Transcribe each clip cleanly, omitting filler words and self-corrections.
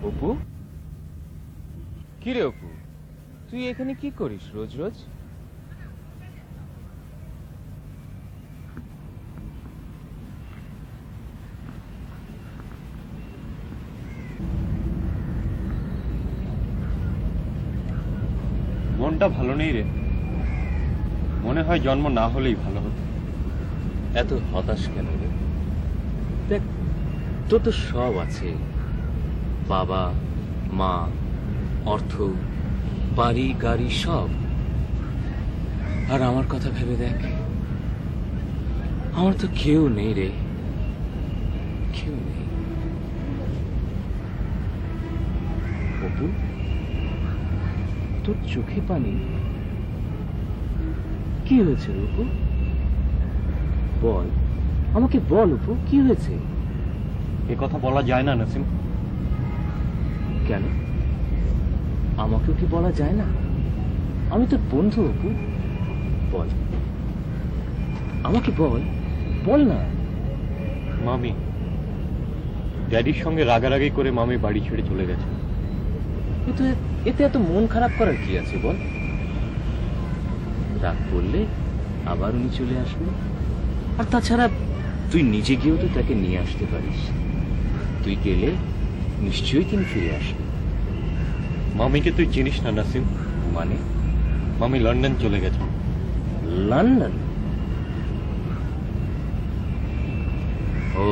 অপু, কি রে অপু, তুই এখানে কি করিস রোজ রোজ? মনটা ভালো নেই রে, মনে হয় জন্ম না হলেই ভালো হতো। এত হতাশ কেন রে? দেখ, তোর তো সব আছে, বাবা মা, অর্থ, বাড়ি গাড়ি সব। আর আমার কথা ভেবে দেখ, আমার তো কেউ নেই রে, কেউ নেই। অপু, তোর চোখে পানি, কি হয়েছে রে অপু? বল, আমাকে বল অপু, কি হয়েছে? এ কথা বলা যায় না নাসিম। কেন, আমাকেও কি বলা যায় না? আমি তোর বন্ধু অপু, বল, আমাকে বল, বল না। মামি, ড্যাডির সঙ্গে রাগারাগি করে মামি বাড়ি ছেড়ে চলে গেছে। এতে এত মন খারাপ করার কি আছে বল? রাগ করলে আবার উনি চলে আসবেন। আর তাছাড়া তুই নিজে গিয়েও তো তাকে নিয়ে আসতে পারিস। তুই গেলে নিশ্চয়ই তিনি ফিরে আসবে। মামিকে তুই চিনিস না নাসিম। মানে? মামি লন্ডন চলে গেছে। লন্ডন? ও,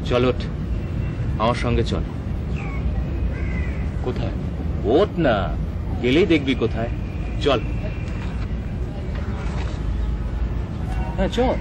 চল ওঠ, আমার সঙ্গে চল। কোথায়? ওঠ না, গেলেই দেখবি কোথায়। চল। হ্যাঁ চল।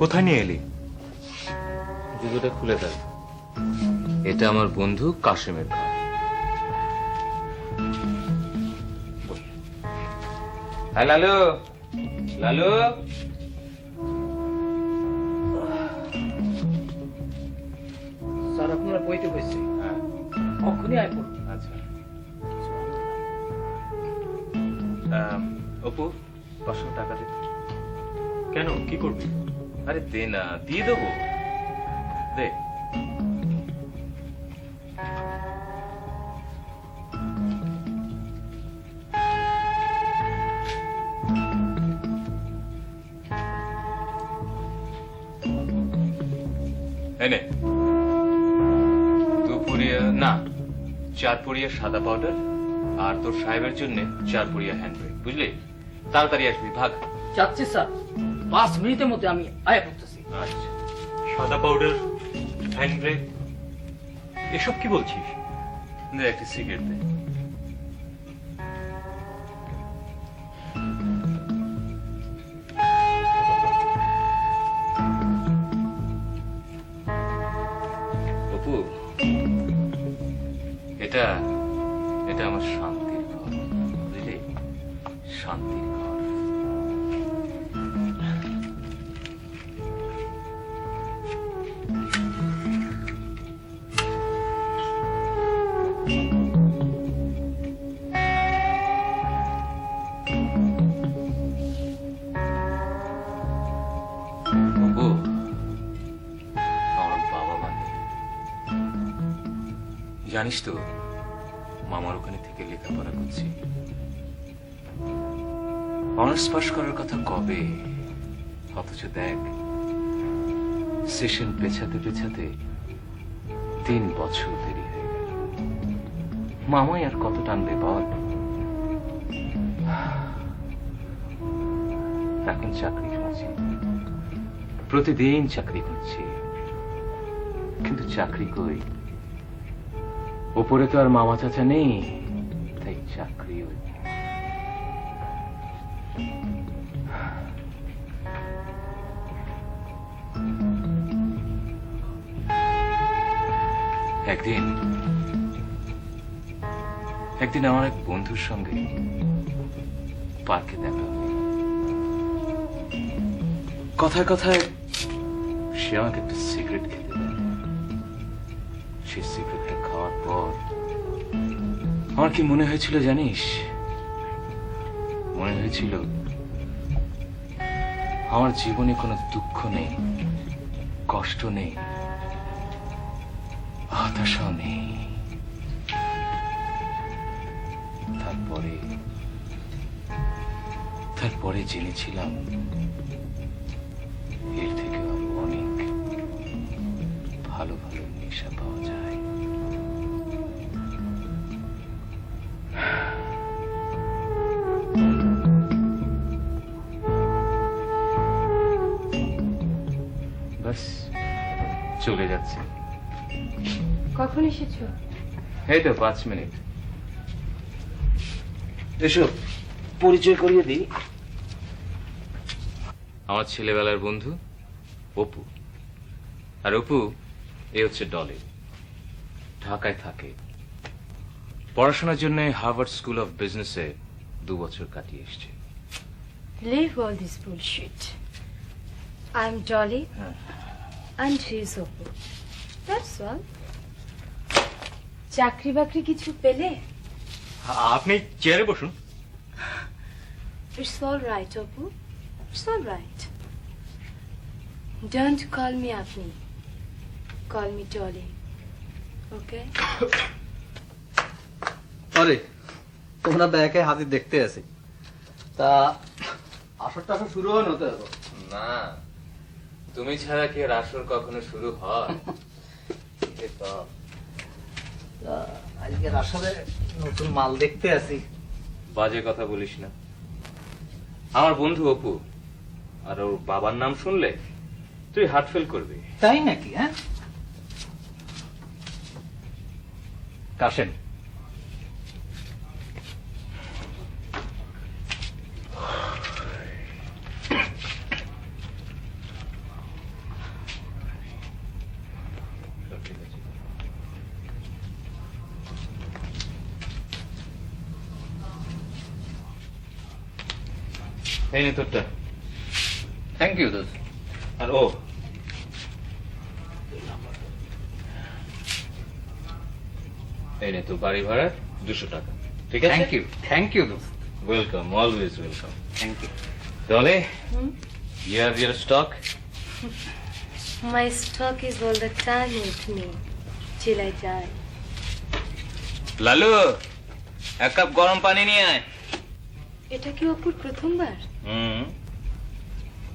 কোথায় নিয়ে এলি? জুতোটা খুলে দেয়। এটা আমার বন্ধু কাশেমের ঘর। হ্যাঁ লালু, লালু, স্যার আপনারা বইতে হয়েছে, কখনই আয় পড়ুন। আচ্ছা। অপু, 500 টাকা দে। কেন, কি করবি? আরে দে না, দিয়ে দেবো, দে। এনে 2 পুড়িয়া না 4 পুড়িয়া সাদা পাউডার, আর তোর সাহেবের জন্য 4 পুড়িয়া হ্যান্ড ব্রেক, বুঝলি? তাড়াতাড়ি আসবি, ভাগ। যাচ্ছি স্যার, 5 মিনিটের মধ্যে আমি আয় পড়তেছি। আচ্ছা। সাদা পাউডার, হ্যান্ড ব্রেক, এসব কি বলছিস? দে একটা সিগারেট দে। অপু, এটা এটা আমার শান্তির ঘর, বুঝলি? শান্তির ঘর। জানিস তো মামার ওখানে থেকে লেখাপড়া করছি। অনার্স পাস করার কথা কবে, অথচ দেখ সেশন পেছাতে পেছাতে 3 বছর দেরি হয়ে গেল। মামাই আর কত টানবে বল। এখন চাকরি খুঁজছি, প্রতিদিন চাকরি খুঁজছি, কিন্তু চাকরি কই? ওপরে তো আর মামা চাচা নেই, তাই চাকরিও নেই। একদিন আমার এক বন্ধুর সঙ্গে পার্কে দেখা হলো। কথায় কথায় সে আমাকে একটা সিগারেট খেতে দেয়। সে সিগারেটটা খাওয়ার পর আমার কি মনে হয়েছিল জানিস? মনে হয়েছিল আমার জীবনে কোনো দুঃখ নেই, কষ্ট নেই, হতাশাও নেই। তারপরে জেনেছিলাম এর থেকে আরো অনেক ভালো ভালো নেশা পাওয়া যায়। বাস চলে যাচ্ছে। কখন এসেছো? এই তো 5 মিনিট। এসো পরিচয় করিয়ে দিই। আমার ছেলেবেলার বন্ধু অপু। আর অপু এ হচ্ছে ডলি, ঢাকায় থাকে। পড়াশোনার জন্য হার্ভার্ড স্কুল অফ বিজনেসে 2 বছর কাটিয়ে এসছে। Leave all this bullshit. I'm Dolly and he's Oppo. That's all. চাকরি বাকরি কিছু পেলে? আপনি চেয়ারে বসুন। It's all right, Oppo. It's all right. Don't call me Apni. Call me Dolly. Okay? আরে তোমরা ব্যাকে হাজির দেখতে আছি। তা আসর টাসর শুরু হয় না তো এখন? না, তুমি ছাড়া কি আর আসর কখনো শুরু হয়? তা আজকের আসরে নতুন মাল দেখতে আছি। বাজে কথা বলিস না। আমার বন্ধু অপু, আর ওর বাবার নাম শুনলে তুই হার্ট ফেল করবি। তাই নাকি? হ্যাঁ কাশেম, এই নে তোরটা। থ্যাংক ইউ দোস্ত। আর ও এই নে তোর বাড়ি ভাড়া 200 টাকা। ঠিক আছে? থ্যাংক ইউ দোস্ত। Welcome, always welcome. Thank you. ডলে, you have your stock? My stock is all the time with me till I die. Lalu, 1 cup গরম পানি নিয়ে আয়। এটা কি অপুর প্রথমবার? হুম,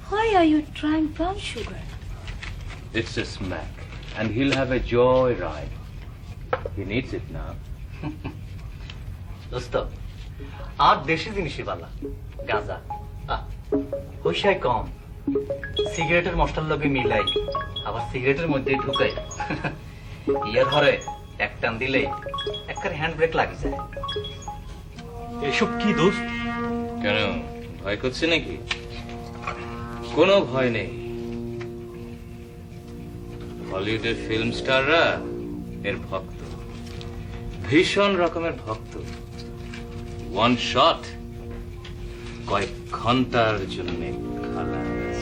Why are you trying brown sugar? it's a smack and he'll have a joy ride. He needs it now. দোস্ত আর দেশি জিনিসই ভালো। গাঁজা পয়সায় কম, সিগারেটের মশলার লগে মিলাই, আবার সিগারেটের মধ্যে ঢুকাই। ইয়ার ধরে এক টান দিলেই একবারে হ্যান্ড ব্রেক লাগি যায়। এসব কি দোস্ত? কেন ভয় করছে নাকি? কোনো ভয় নেই। হলিউডের ফিল্ম স্টাররা এর ভক্ত, ভীষণ রকমের ভক্ত। 1 শট কয়েক ঘন্টার জন্য খালাস।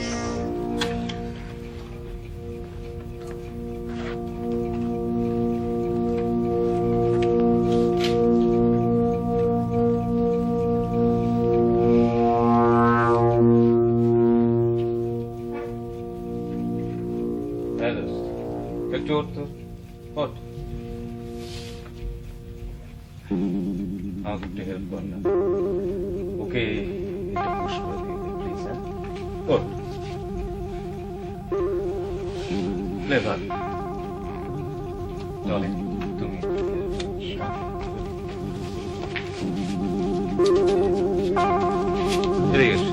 একটু ওঠ তো, ওঠ। আমাকে একটু হেল্প কর না, ওকে একটু পুশ করে দিতে প্লিজ। হ্যাঁ কর, প্লে ভাগ। চলে তুমি হেরে গেছি,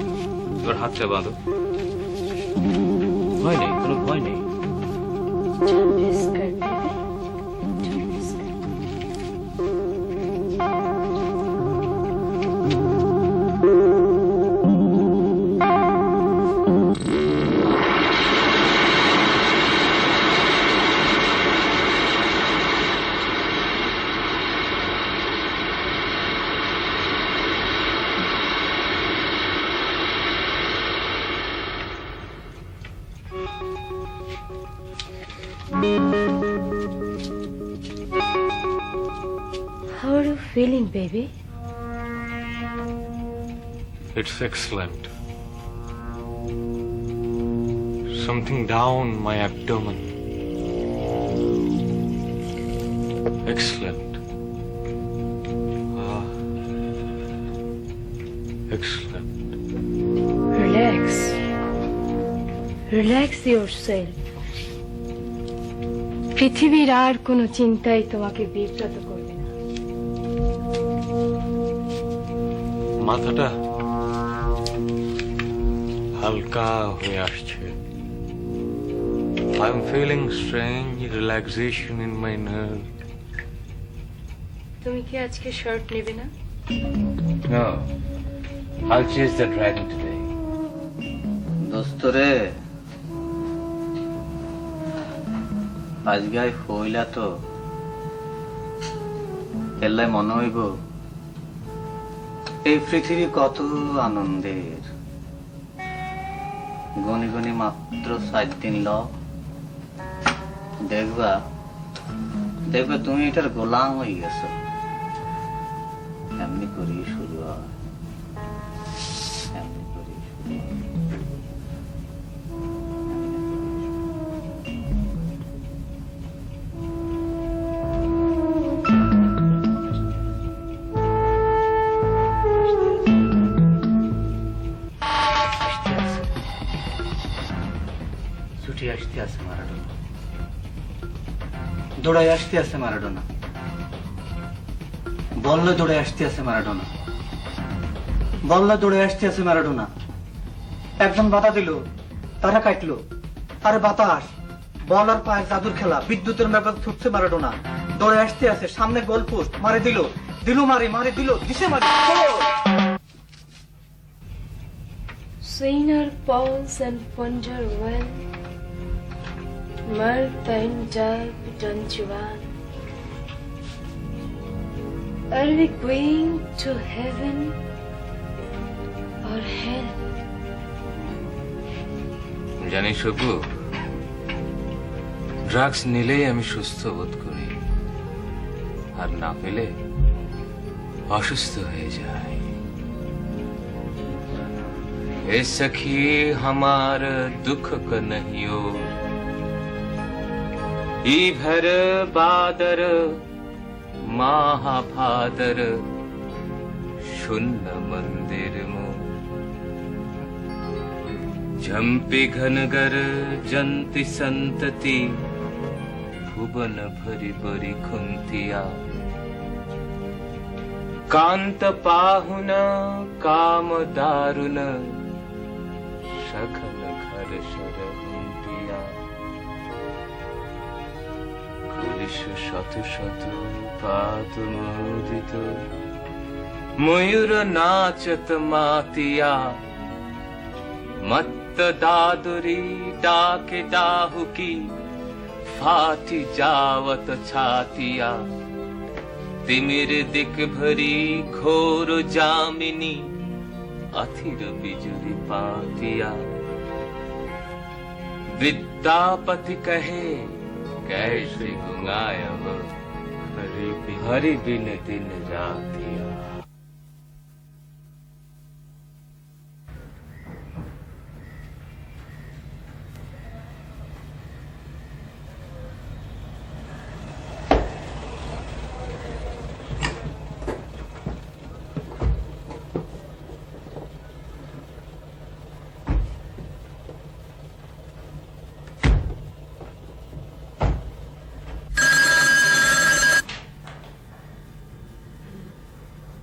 এবার হাতটা বাঁধো। ভয় নেই, কোনো ভয় নেই। Biscuit, baby. Biscuit. How are you feeling, baby? It's excellent. Something down my abdomen. Excellent. Ah. Excellent. Relax. Relax yourself. পৃথিবীর আর কোনো চিন্তাই তোমাকে বিব্রত করবে না। মাথাটা হালকা হয়ে আসছে। I'm feeling strange relaxation in my nerve. তুমি কি আজকে শার্ট নেবে না? No, I'll chase the dragon today. দোস্ত রে, আজগাই হইলা তো এলাই মনে হইব এই পৃথিবী কত আনন্দের। গনি গনি মাত্র 7 দিন ল, দেখবা দেখবা তুমি এটার গোলাম হয়ে গেছো। এমনি করি শুরু হয়, এমনি করি শুরু হয়। ছুটি আসতে আছে মারাডোনা, দৌড়াই আসতে আছে মারাডোনা, বললে দৌড়ে আসতে আছে মারাডোনা, বললে দৌড়ে আসতে আছে মারাডোনা। একজন বাধা দিল, তারা কাটলো। আরে বাতাস, বল আর পায়ের জাদুর খেলা, বিদ্যুতের ব্যাপার ছুটছে মারাডোনা, দৌড়ে আসতে আছে, সামনে গোল পোস্ট, মারে দিল, দিল মারে, মারে দিল, দিশে মারে। Sainer pause and ponder when Martin Dub Don Juan. Are we going to heaven or hell? জানিস অপু, ড্রাগস নিলেই আমি সুস্থ বোধ করি, আর না পেলে অসুস্থ হয়ে যাই। ए सखी हमार दुख कन्हैयो, ई भर बादर महाभादर, शून्य मंदिर मो झम्पी घनगर जंति संतति, भुवन भरी भरी खुंतिया, कांत पाहुन काम दारुन, सखल घर शरहुंटिया, कुलिश शत शत पात मोदित, मयूर नाचत मातिया, मत्त दादुरी डाके डाहुकी, फाटी जावत छातिया, तिमिर दिक भरी घोर जामिनी, अथिर बिजुली पातिया, विद्यापति कहे कैसे गुंगायब, हरि बिन दिन रातिया।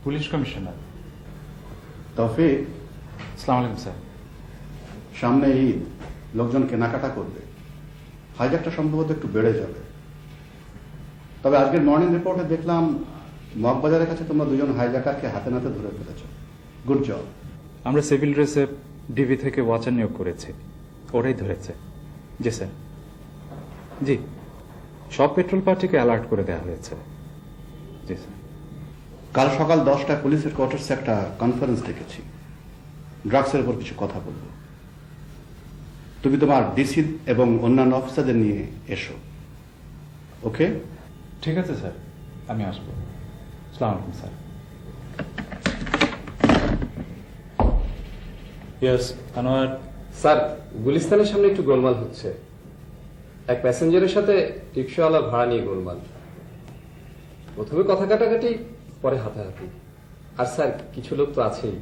Police commissioner. তৌফিক, আসসালামু আলাইকুম স্যার। সামনে ঈদ, লোকজন কেনাকাটা করবে, হাইজ্যাকটা সম্ভবত একটু বেড়ে যাবে। তবে আজকের মর্নিং রিপোর্টে দেখলাম মগবাজারের কাছে তোমরা দুজন হাইজ্যাকারকে হাতে নাতে ধরে ফেলেছ। Good job. আমরা সিভিল ড্রেসে ডিবি থেকে ওয়াচার নিয়োগ করেছি, ওরাই ধরেছে। জি স্যার। জি, সব পেট্রোল পার্টিকে অ্যালার্ট করে দেওয়া হয়েছে। জি স্যার। কাল সকাল 10টায় পুলিশের কোয়ার্টার্সে একটা কনফারেন্স ডেকেছি, ড্রাগসের উপর কিছু কথা বলবো। তুমি তোমার ডিসি এবং অন্যান্য অফিসারদের নিয়ে এসো, ওকে? ঠিক আছে স্যার, আমি আসবো। আসসালামু আলাইকুম স্যার। ইয়েস আনোয়ার। স্যার, গুলিস্তানের সামনে একটু গোলমাল হচ্ছে। এক প্যাসেঞ্জারের সাথে রিক্সাওয়ালা ভাড়া নিয়ে গোলমাল। প্রথমে কথা কাটাকাটি, পরে হাতাহাতি। আর স্যার, কিছু লোক তো আছেই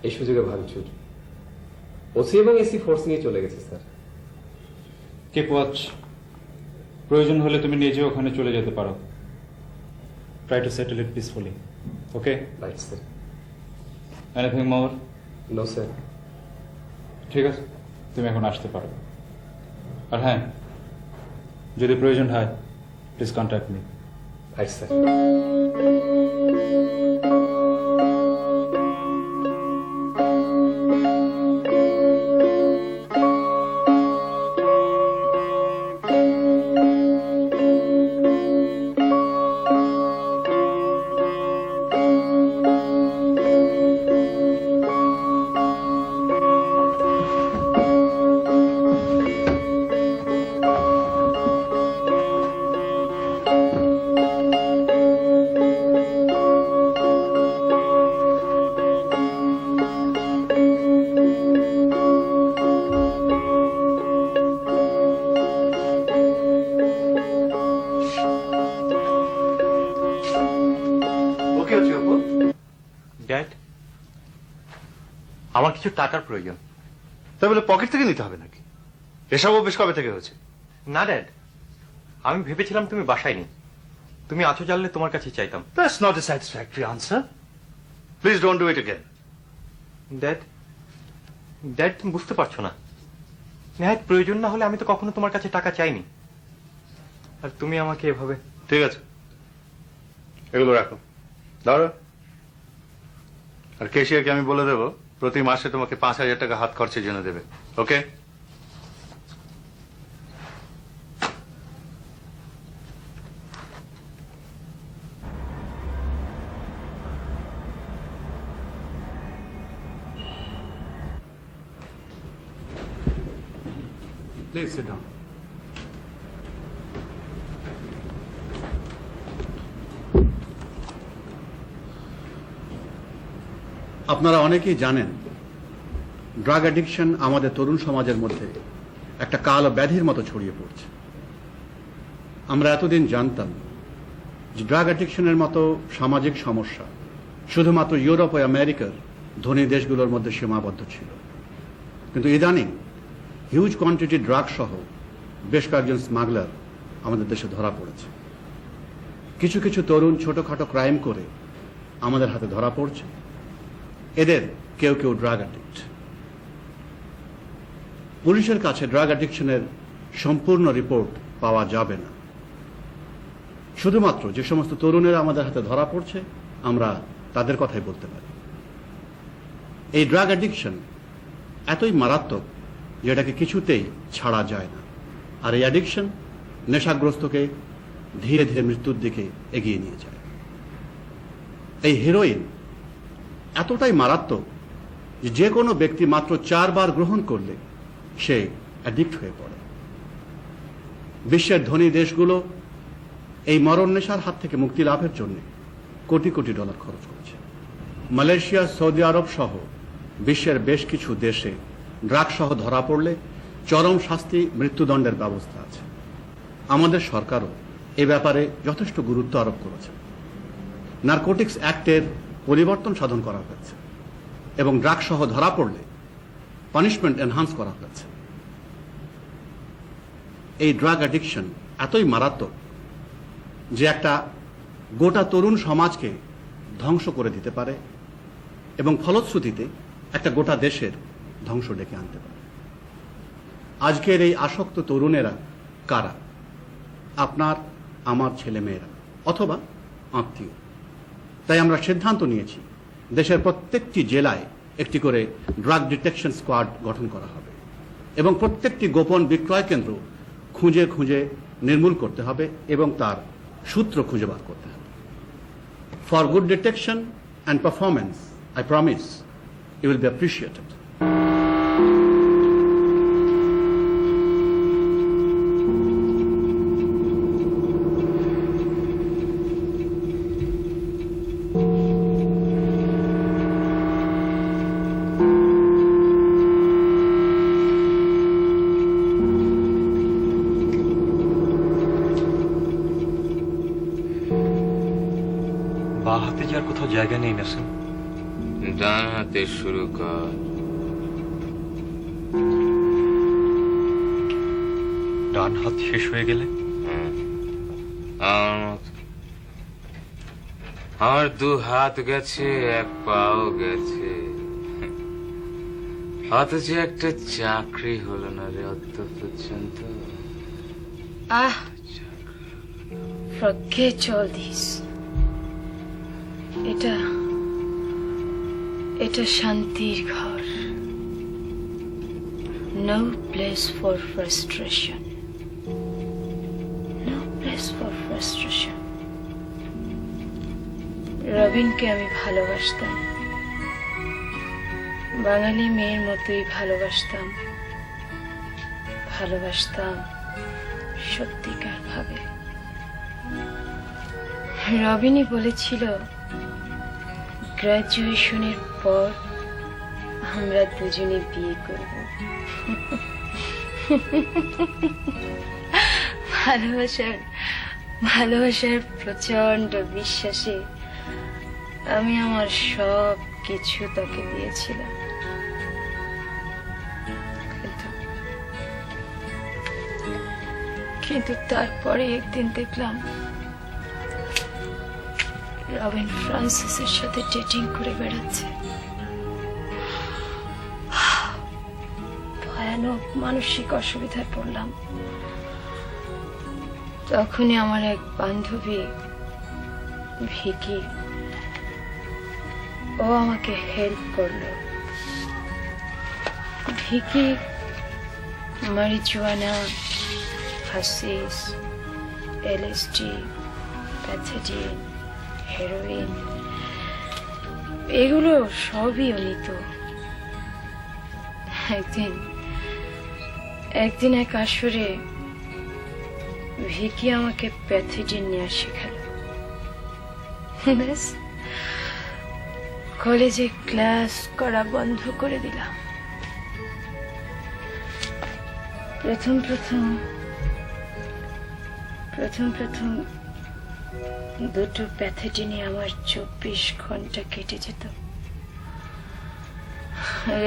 এই সুযোগে ভাঙচুর। ওসি এবং এসি ফোর্স নিয়ে চলে গেছে স্যার। কিপ ওয়াচ, প্রয়োজন হলে তুমি নিজে ওখানে চলে যেতে পারো। Try to settle it peacefully, okay? Right sir. Anything more? No sir. ঠিক আছে, তুমি এখন আসতে পারো। আর হ্যাঁ, যদি প্রয়োজন হয় please contact me. Right sir. Okay হচ্ছে অপু। ড্যাড, আমার কিছু টাকার প্রয়োজন। তাই বলে পকেট থেকে নিতে হবে নাকি? এসবও বেশ কবে থেকে হয়েছে? না ড্যাড, আমি ভেবেছিলাম তুমি বাসায় নেই। তুমি আছো জানলে তোমার কাছে চাইতাম। That's not a satisfactory answer. Please don't do it again. Dad, dad তুমি বুঝতে পারছো না। নেহাত প্রয়োজন না হলে আমি তো কখনো তোমার কাছে টাকা চাইনি। আর তুমি আমাকে এভাবে। ঠিক আছে, এগুলো রাখো। ধরো। আর কেশিয়াকে আমি বলে দেবো প্রতি মাসে তোমাকে 5,000 টাকা হাত খরচের জন্য দেবে, ওকে? Please sit down. আপনারা অনেকেই জানেন ড্রাগ অ্যাডিকশন আমাদের তরুণ সমাজের মধ্যে একটা কালো ব্যাধির মতো ছড়িয়ে পড়ছে। আমরা এতদিন জানতাম যে ড্রাগ অ্যাডিকশনের মতো সামাজিক সমস্যা শুধুমাত্র ইউরোপ ও আমেরিকার ধনী দেশগুলোর মধ্যে সীমাবদ্ধ ছিল, কিন্তু ইদানিং হিউজ কোয়ান্টিটি ড্রাগ সহ বেশ কয়েকজন স্মাগলার আমাদের দেশে ধরা পড়েছে। কিছু কিছু তরুণ ছোটখাটো ক্রাইম করে আমাদের হাতে ধরা পড়ছে। এদের কেউ কেউ ড্রাগ অ্যাডিক্ট। পুলিশের কাছে ড্রাগ অ্যাডিকশনের সম্পূর্ণ রিপোর্ট পাওয়া যাবে না। শুধুমাত্র যে সমস্ত তরুণেরা আমাদের হাতে ধরা পড়ছে আমরা তাদের কথাই বলতে পারি। এই ড্রাগ অ্যাডিকশন এতই মারাত্মক যে এটাকে কিছুতেই ছাড়া যায় না। আর এই অ্যাডিকশন নেশাগ্রস্তকে ধীরে ধীরে মৃত্যুর দিকে এগিয়ে নিয়ে যায়। এই হেরোইন এতটাই মারাত্মক যে কোনো ব্যক্তি মাত্র 4 বার গ্রহণ করলে সে অ্যাডিক্ট হয়ে পড়ে। বিশ্বের ধনী দেশগুলো এই মরণ নেশার হাত থেকে মুক্তি লাভের জন্য কোটি কোটি ডলার খরচ করছে। মালয়েশিয়া, সৌদি আরব সহ বিশ্বের বেশ কিছু দেশে ড্রাগ সহ ধরা পড়লে চরম শাস্তি, মৃত্যুদণ্ডের ব্যবস্থা আছে। আমাদের সরকারও এ ব্যাপারে যথেষ্ট গুরুত্ব আরোপ করেছে। নারকোটিক্স অ্যাক্টের পরিবর্তন সাধন করা হয়েছে এবং ড্রাগ সহ ধরা পড়লে পানিশমেন্ট এনহান্স করা হয়েছে। এই ড্রাগ অ্যাডিকশন এতই মারাত্মক যে একটা গোটা তরুণ সমাজকে ধ্বংস করে দিতে পারে এবং ফলশ্রুতিতে একটা গোটা দেশের ধ্বংস ডেকে আনতে পারে। আজকের এই আসক্ত তরুণেরা কারা? আপনার আমার ছেলে মেয়েরা অথবা আত্মীয়। তাই আমরা সিদ্ধান্ত নিয়েছি দেশের প্রত্যেকটি জেলায় একটি করে ড্রাগ ডিটেকশন স্কোয়াড গঠন করা হবে এবং প্রত্যেকটি গোপন বিক্রয় কেন্দ্র খুঁজে খুঁজে নির্মূল করতে হবে এবং তার সূত্র খুঁজে বার করতে হবে। For good detection and performance I promise you will be appreciated. বা হাতে যাওয়ার কোথাও জায়গা নেই নাসিম। ডান হাতে শুরু কর। ডান হাত শেষ হয়ে গেলে আমার মতো। আমার 2 হাত গেছে, 1 পাও গেছে, অথচ একটা চাকরি হলো না রে অত পর্যন্ত। Forget all this. এটা শান্তির ঘর। No place for frustration. No place for frustration. রবিনকে আমি ভালোবাসতাম, বাঙালি মেয়ের মতোই ভালোবাসতাম সত্যিকার ভাবে। রবিনই বলেছিল গ্রাজুয়েশনের পর আমরা দুজনে বিয়ে করব। ভালোবাসার প্রচন্ড বিশ্বাসে আমি আমার সব কিছু তাকে দিয়েছিলাম। কিন্তু তারপরে একদিন দেখলাম রবিন ফ্রান্সিসের সাথে ডেটিং করে বেড়াচ্ছে। ভয়ানক মানসিক অসুবিধায় পড়লাম। তখনই আমার এক বান্ধবী ভিকি, ও আমাকে হেল্প করলো। Vicky marijuana, hashish, LSD, pethidine, heroin এগুলো সবই নিত। একদিন এক আসরে ভিকি আমাকে প্যাথেডিন নেওয়া শেখালো। ব্যাস কলেজে ক্লাস করা বন্ধ করে দিলাম। প্রথম দুটো প্যাথেডিনে আমার 24 ঘন্টা কেটে যেত। আর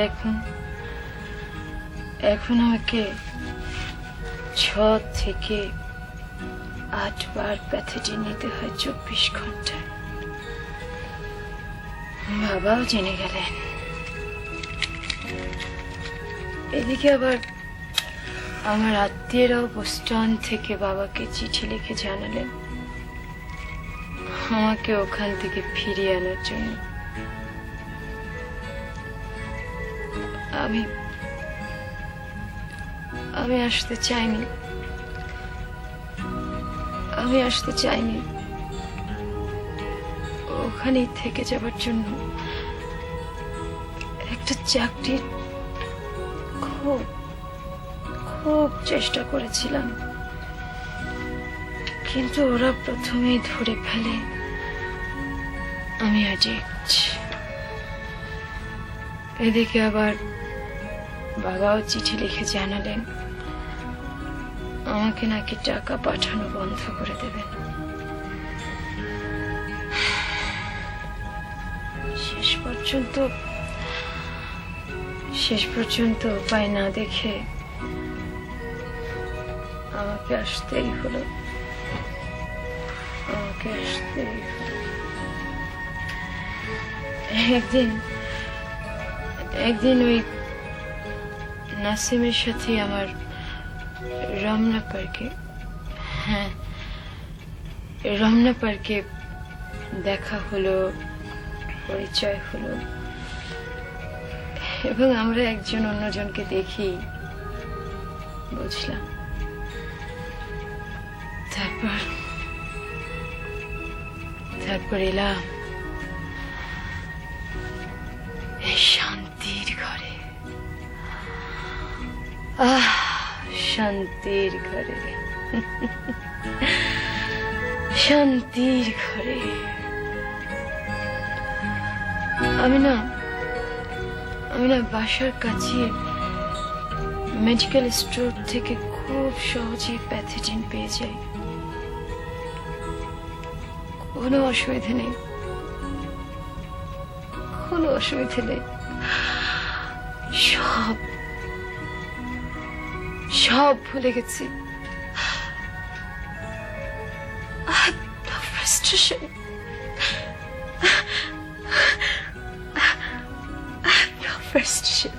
এখন আমাকে 6 থেকে 8 বার প্যাথেডিন নিতে হয় 24 ঘন্টায়। বাবাও জেনে গেলেন। এদিকে আবার আমার আত্মীয়রাও বোস্টন থেকে বাবাকে চিঠি লিখে জানালেন আমাকে ওখান থেকে ফিরিয়ে আনার জন্য। আমি আসতে চাইনি। ওখানেই থেকে যাবার জন্য একটা চাকরির খুব চেষ্টা করেছিলাম, কিন্তু ওরা প্রথমেই ধরে ফেলে আমি অ্যাডিক্ট। এদিকে আবার বাবাও চিঠি লিখে জানালেন আমাকে নাকি টাকা পাঠানো বন্ধ করে দেবেন। শেষ পর্যন্ত উপায় না দেখে আমাকে আসতেই হলো। একদিন একদিন ওই নাসিমের সাথে আমার রমনা পার্কে, হ্যাঁ রমনা পার্কে দেখা হলো, পরিচয় হলো, এবং আমরা একজন অন্যজনকে দেখি বুঝলাম। তারপর এলাম এই শান্তির ঘরে। শান্তির ঘরে, শান্তির ঘরে। আমি না বাসার কাছে মেডিকেল স্টোর থেকে খুব সহজেই প্যাথোজেন পেয়ে যাই, কোনো অসুবিধা নেই, কোনো অসুবিধা নেই। সব ভুলে গেছি। Frustration, frustration.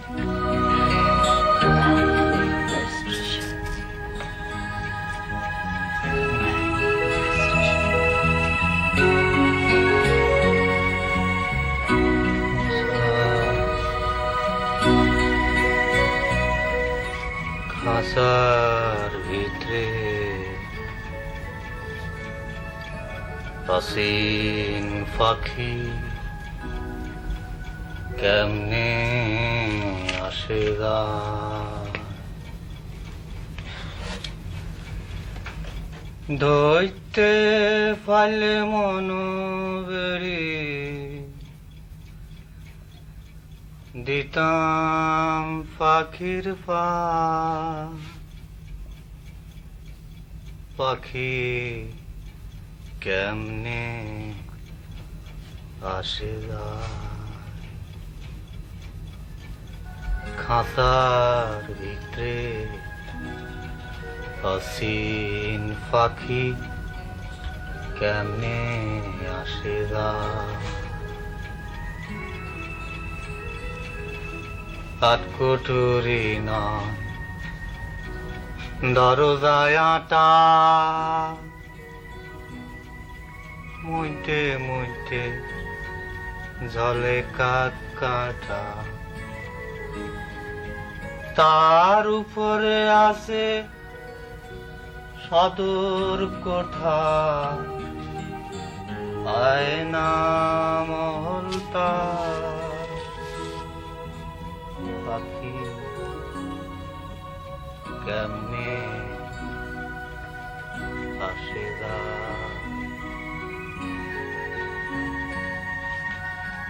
খাসার ভিতরে পাসিন পাখি কেমনে আসেগা, ধরতে পারলে মন বেড়ে দিতাম পাখির পা, পাখি কেমনে আসেগা, খাঁচার ভিতরে হাসিন পাখি কেমনে আসেগা, কাঠকুটুরি নয় দরজায় আটা, মুইতে মুইতে জলে কাটা, তার উপরে আছে সদর কোঠা, আয়না মহলতা, পাখি কেমনে আসেগা,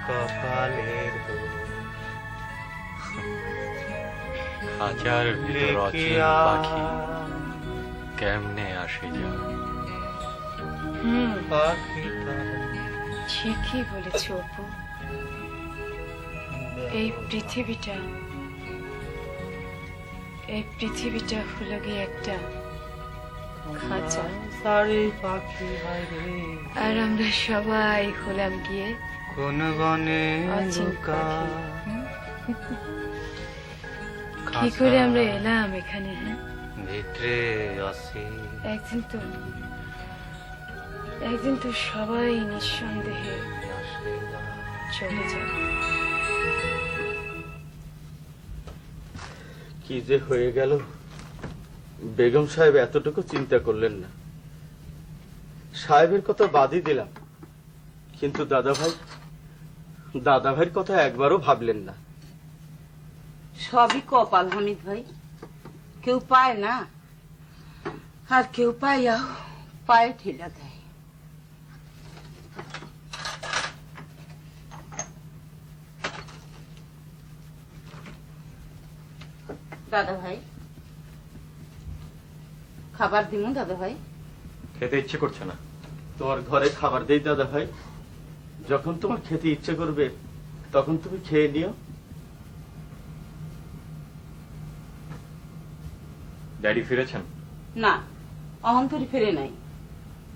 কপালের খাঁচার ভিতর অচিন পাখি কেমনে আসে যা, ঠিকই বলেছ অপু। এই পৃথিবীটা হলো গিয়ে একটা খাঁচা, আর আমরা সবাই হলাম গিয়ে কোন বনে অচিন পাখি। কি করে আমরা এলাম এখানে? ভিতরে আসি একদিন তো সবাই নিঃসন্দেহে চলে যাবে। কি যে হয়ে গেল, বেগম সাহেব এতটুকু চিন্তা করলেন না। সাহেবের কথা বাদই দিলাম, কিন্তু দাদাভাইয়ের কথা একবারও ভাবলেন না। সবই কপাল হামিদ ভাই, কেউ পায় না, আর কেউ পাইয়াও পায়ে ঠেলা দেয়। দাদা ভাই, খাবার দিমু দাদা ভাই? খেতে ইচ্ছে করছে না। তোমার ঘরে খাবার দেই দাদা ভাই, যখন তোমার খেতে ইচ্ছে করবে তখন তুমি খেয়ে নিও। ড্যাডি ফিরেছেন? না, অহন্তরি ফিরে নাই।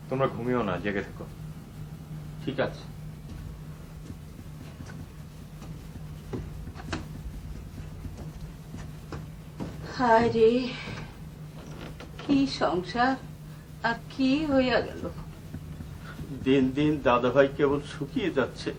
তোমরা ঘুমিও না, জেগে থেকো। ঠিক আছে। হায় রে, কি সংসার আর কি হইয়া গেল। দিন দিন দাদা ভাই কেবল শুকিয়ে যাচ্ছে।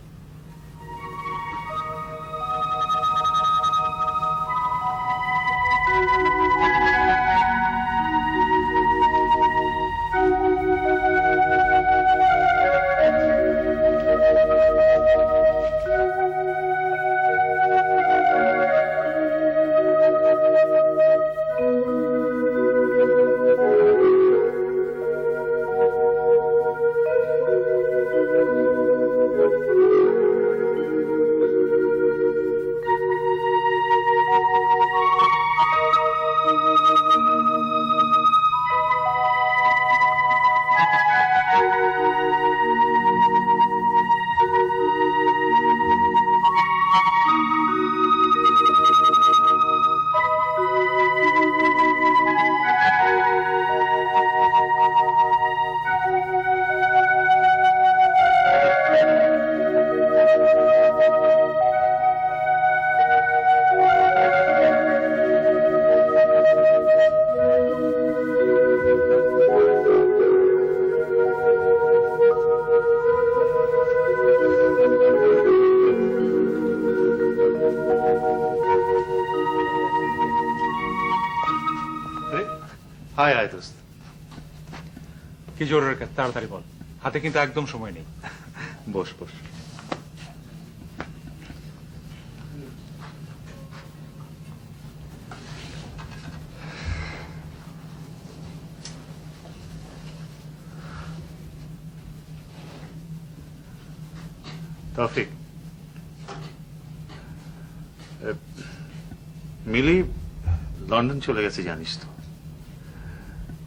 হায় হায় দোস্ত, কি জোরের কাজ, তাড়াতাড়ি বল, হাতে কিন্তু একদম সময় নেই। বস বস। তৌফিক, মিলি লন্ডন চলে গেছে জানিস তো?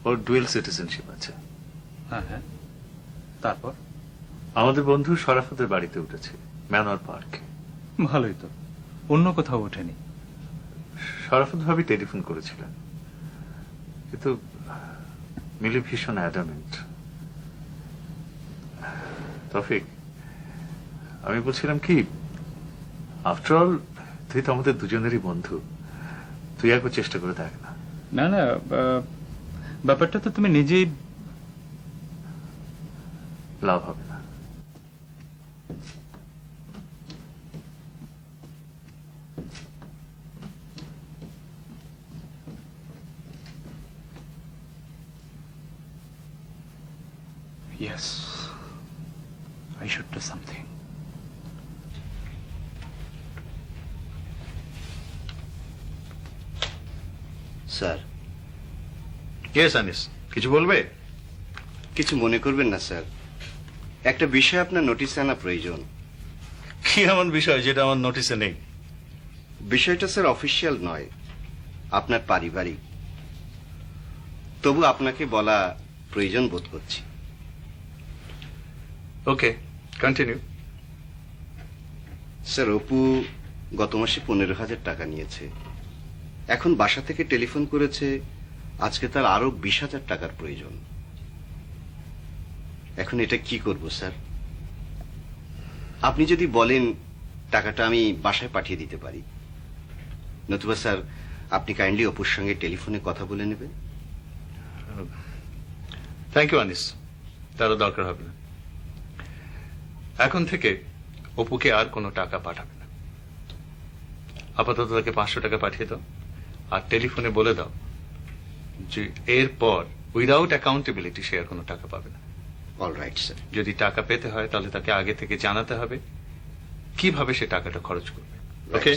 ওর ডুয়েল সিটিজেনশিপ আছে। হ্যাঁ হ্যাঁ, তারপর? আমাদের বন্ধু শরাফতের বাড়িতে উঠেছে, ম্যানর পার্কে। ভালোই তো, অন্য কোথাও ওঠেনি। শরাফত ভাবি টেলিফোন করেছিলেন, কিন্তু মিলি ভীষণ অ্যাডামেন্ট। তৌফিক, আমি বলছিলাম কি, আফটার অল তুই তো আমাদের দুজনেরই বন্ধু, তুই একবার চেষ্টা করে দেখ না। না না, ব্যাপারটা তো তুমি নিজেই। লাভ হবে না। Yes, I should do something. Sir. Yes Anis, কিছু বলবে? কিছু মনে করবেন না স্যার, একটা বিষয় আপনার নোটিশে আনা প্রয়োজন। কি এমন বিষয় যেটা আমার নোটিশে নেই? বিষয়টা স্যার অফিসিয়াল নয়, আপনার পারিবারিক, তবু আপনাকে বলা প্রয়োজন বোধ করছি। ওকে, কন্টিনিউ। স্যার, অপু গত মাসে 15,000 টাকা নিয়েছে। এখন বাসা থেকে টেলিফোন করেছে আজকে তার আরো 20,000 টাকার প্রয়োজন। এখন এটা কি করব স্যার? আপনি যদি বলেন টাকাটা আমি বাসায় পাঠিয়ে দিতে পারি, নতুবা স্যার আপনি কাইন্ডলি অপুর সঙ্গে টেলিফোনে কথা বলে নেবেন। থ্যাংক ইউ আনিস, তারও দরকার হবে না। এখন থেকে অপুকে আর কোনো টাকা পাঠাবে না। আপাতত তাকে 500 টাকা পাঠিয়ে দাও, আর টেলিফোনে বলে দাও যে এরপর উইদাউট অ্যাকাউন্টেবিলিটি সে আর কোনো টাকা পাবে না। Alright sir. যদি টাকা পেতে হয় তাহলে তাকে আগে থেকে জানাতে হবে কিভাবে সে টাকাটা খরচ করবে। ওকে?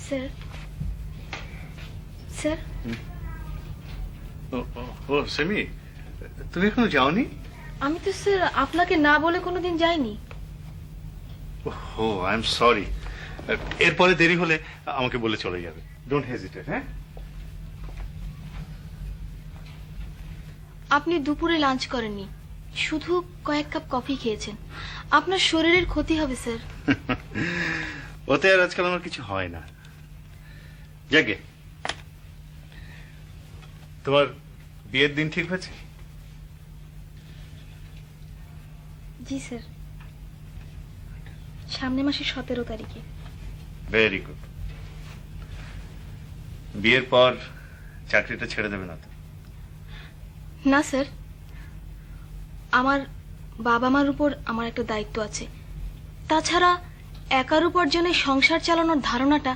স্যার স্যার ও সেমি, তুমি এখনো যাওনি? আমি তো স্যার আপনাকে না বলে কোনোদিন যাইনি। ও আই এম সরি। এরপরে দেরি হলে আমাকে বলে চলে যাবে। Don't hesitate. হ্যাঁ, আপনি দুপুরে লাঞ্চ করেননি, শুধু কয়েক কাপ কফি খেয়েছেন। আপনার শরীরের ক্ষতি হবে স্যার। ওতে আর আজকাল আমার কিছু হয় না। যাকে, তোমার বিয়ের দিন ঠিক হয়েছে? জি স্যার, সামনে মাসের 17 তারিখে। Very good. বিয়ের পর চাকরিটা ছেড়ে দেবে না তো? না স্যার, আমার বাবা মার উপর আমার একটা দায়িত্ব আছে। তাছাড়া একার উপার্জনে সংসার চালানোর ধারণাটা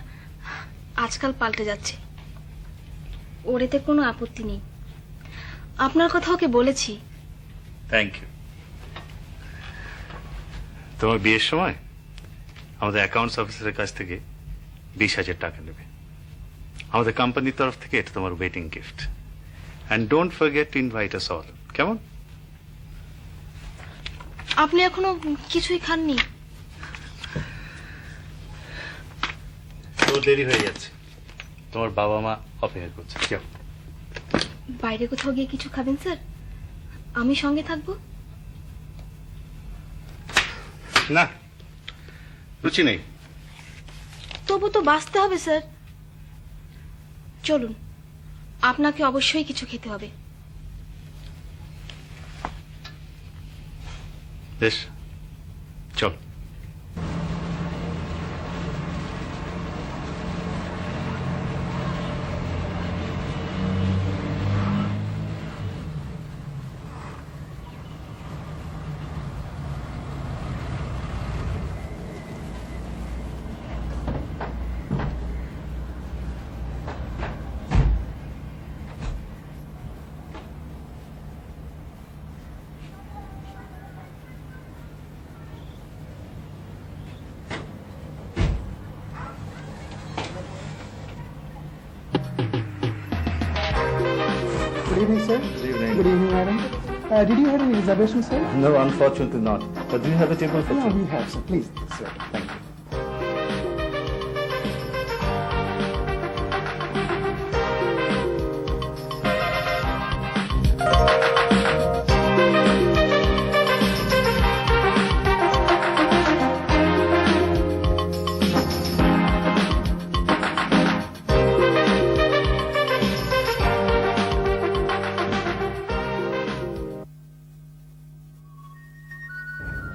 আজকাল পাল্টে যাচ্ছে। ওর এতে কোনো আপত্তি নেই। আপনার কথা ওকে বলেছি। Thank you. তোমার বিয়ের সময় আমাদের অ্যাকাউন্টস অফিসারের কাছ থেকে 20,000 টাকা নেবে। আমাদের কোম্পানির তরফ থেকে এটা তোমার wedding gift. And don't forget to invite us all. কেমন? আপনি এখনো কিছুই খাননি? তো দেরি হয়ে যাচ্ছে, তোমার বাবা মা অপেক্ষা করছে। যাও। বাইরে কোথাও গিয়ে কিছু খাবেন স্যার? আমি সঙ্গে থাকবো। না, রুচি নেই। তবু তো বাঁচতে হবে স্যার। চলুন, আপনাকে অবশ্যই কিছু খেতে হবে। বেশ, চল। Good evening, sir. Good evening. Good evening, madam. Did you have any reservation, sir? No, unfortunately not. But do you have a table for No, two? we have, sir. Please, sir. Thank you.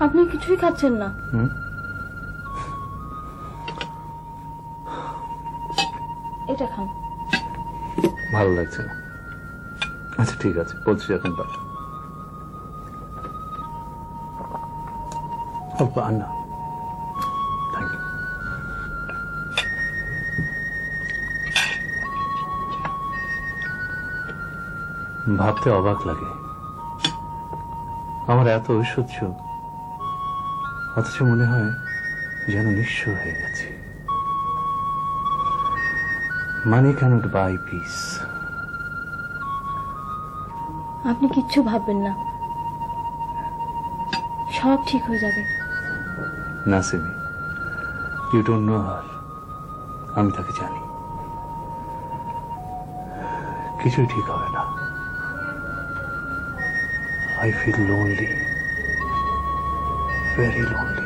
আপনি কিছুই খাচ্ছেন না? এটা খান। ভালো লাগছে না। আচ্ছা ঠিক আছে, বলছি এখন বাট অল্প আন্না। Thank you. ভাবতে অবাক লাগে, আমার এত ঐশ্বর্য, অথচ মনে হয় যেন নিঃস্ব হয়ে গেছি। Money cannot buy peace. আপনি কিচ্ছু ভাববেন না, সব ঠিক হয়ে যাবে। না Simi, you don't know her. আমি তাকে জানি, কিছুই ঠিক হবে না। I feel lonely, very lonely.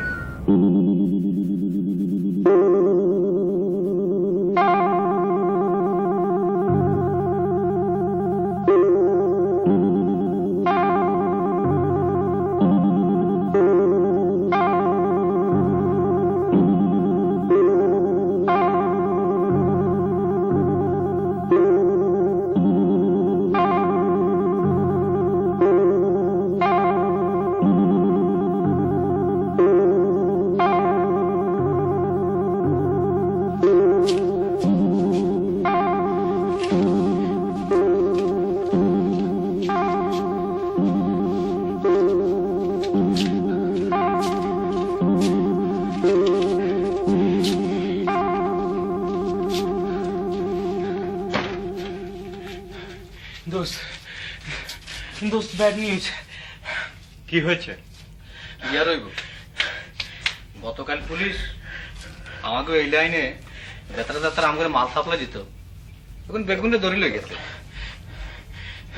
দোস্ত ব্যাড নিউজ। কি হয়েছে? ইয়া রইব গতকাল পুলিশ আমাকে এই লাইনে যাত্রা যাত্রা আমাকে মাল সাপ্লাই দিত, এখন বেগুনে দড়ি লয়ে গেছে।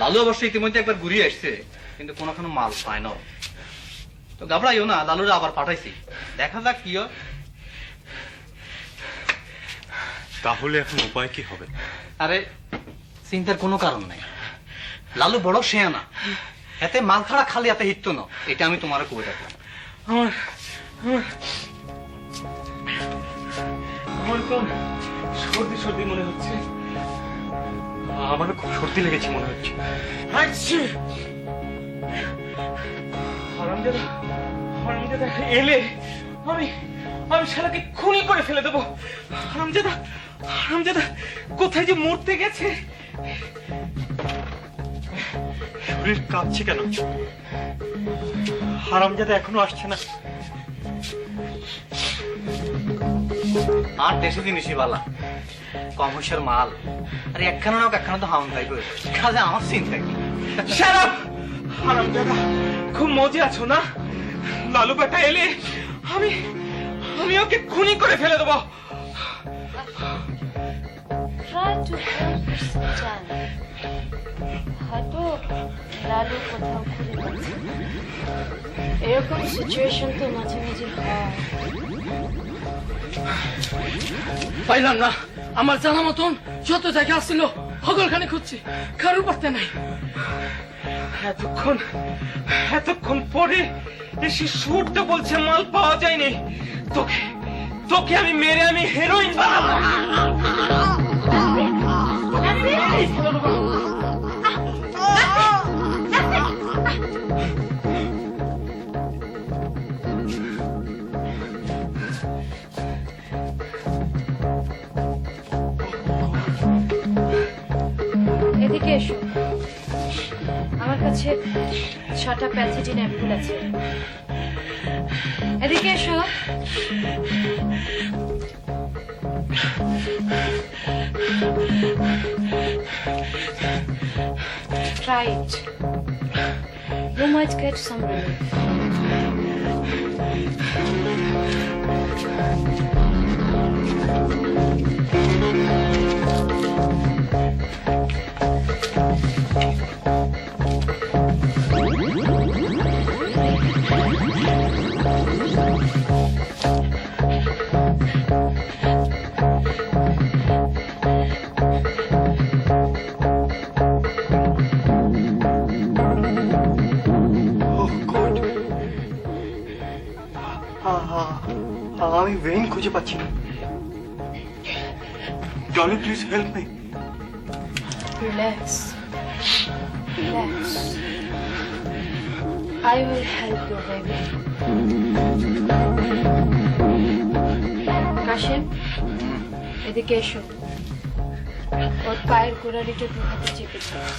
লালু অবশ্য ইতিমধ্যে একবার ঘুরিয়ে আসছে, কিন্তু কোনো মাল পায় না। তো ঘাবড়াইও না, লালুরা আবার পাঠাইছি, দেখা যাক কি হয়। তাহলে এখন উপায় কি হবে? আরে চিন্তার কোনো কারণ নাই, লালু বড় শেয়ানা, এতে মাল ছাড়া খালি এতে হিটতো না, এটা আমি তোমার কই রাখলাম। আমার তো সর্দি সর্দি মনে হচ্ছে, আমারও খুব সর্দি লেগেছে মনে হচ্ছে। হারামজাদা এলে আমি শালাকে খুনি করে ফেলে দেবো। হারামজাদা কোথায় যে মরতে গেছে। শরীর কাঁপছে কেন? হারামজাদা এখনো আসছে না। আর দেশে জিনিসই বালা, কম হইসার মাল, আর একখানা না একখানা তো হাউন খাইবে, কাজে আমার চিন্তা কি? হারামজাদা খুব মজে আছো না? লালু বেটা এলে আমি ওকে খুনি করে ফেলে দেবো। Try to help your child. হয়তো লালু কোথাও খুঁজে পাচ্ছে। এরকম সিচুয়েশন তো মাঝে মাঝে হয়। পাইলাম না, আমার জানা মতন যত জায়গা আসছিল হগলখানে খুঁজছি, কারোর পাত্তা নাই। এতক্ষণ পরে এসে সুরটা বলছে মাল পাওয়া যায়নি। তোকে আমি মেরে আমি হেরোইন বানাবো। এদিকে এসো, আমার কাছে 6টা প্যাথিডিন অ্যাম্পুল আছে। এদিকে এসো। Try it. You might get some relief. আমি ভেইন খুঁজে পাচ্ছি না। Dolly please help me. Relax. I will help you, baby. Kashim, এদিকে এসো। ওর পায়ের গোড়ালিটা দু হাতে চেপে ধরো।